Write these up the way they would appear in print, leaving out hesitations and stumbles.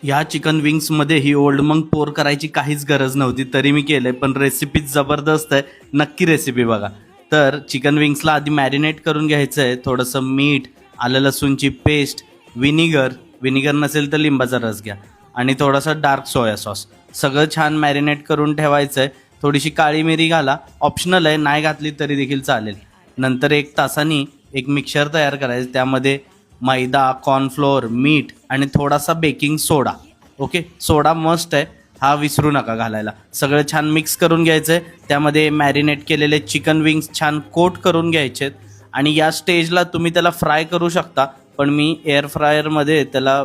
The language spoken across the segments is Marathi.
ह्या चिकन विंग्समध्ये ही ओल्ड मंक पोर करायची काहीच गरज नव्हती, तरी मी केलं आहे. पण रेसिपी जबरदस्त आहे, नक्की रेसिपी बघा. तर चिकन विंग्सला आधी मॅरिनेट करून घ्यायचं आहे. थोडंसं मीठ, आलं लसूणची पेस्ट, विनिगर नसेल तर लिंबाचा रस घ्या आणि थोडासा डार्क सोया सॉस. सगळं छान मॅरिनेट करून ठेवायचं आहे. थोडीशी काळी मिरी घाला, ऑप्शनल आहे, नाही घातली तरी देखील चालेल. नंतर 1 तासानी एक मिक्सर तयार करायचं, त्यामध्ये मैदा, कॉर्नफ्लोअर, मीठ आणि थोडासा बेकिंग सोडा. ओके, सोडा मस्ट आहे, हा विसरू नका घालायला. सगळं छान मिक्स करून घ्यायचं आहे. त्यामध्ये मॅरिनेट केलेले चिकन विंग्स छान कोट करून घ्यायचे आहेत आणि या स्टेजला तुम्ही त्याला फ्राय करू शकता, पण मी एअर फ्रायरमध्ये त्याला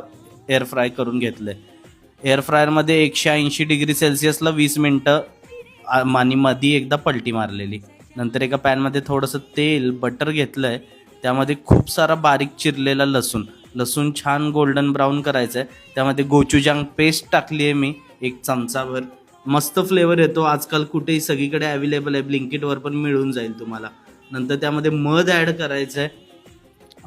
एअर फ्राय करून घेतलं आहे. एअर फ्रायरमध्ये 180 डिग्री सेल्सिअसला 20 मिनटं आणि मध्ये एकदा पलटी मारलेली. नंतर एका पॅनमध्ये थोडंसं तेल, बटर घेतलं आहे. त्यामध्ये खूप सारा बारीक चिरलेला लसूण छान गोल्डन ब्राऊन करायचं आहे. त्यामध्ये गोचुजांग पेस्ट टाकली आहे मी 1 चमचाभर. मस्त फ्लेवर येतो, आजकाल कुठेही सगळीकडे अवेलेबल आहे, ब्लिंकिटवर पण मिळून जाईल तुम्हाला. नंतर त्यामध्ये मध ॲड करायचं आहे.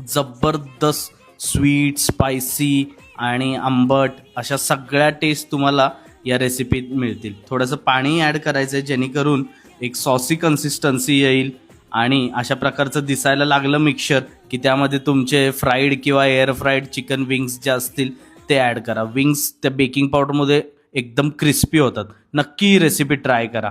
जबरदस्त स्वीट, स्पायसी आणि आंबट अशा सगळ्या टेस्ट तुम्हाला या रेसिपीत मिळतील. थोडंसं पाणी ॲड करायचं आहे, जेणेकरून एक सॉसी कन्सिस्टन्सी येईल आणि अशा प्रकारचं दिसायला लागलं मिक्सचर की त्यामध्ये तुमचे फ्राईड किंवा एअर फ्राईड चिकन विंग्स जे असतील ते ॲड करा. विंग्स त्या बेकिंग पावडरमध्ये एकदम क्रिस्पी होतात. नक्की ही रेसिपी ट्राय करा.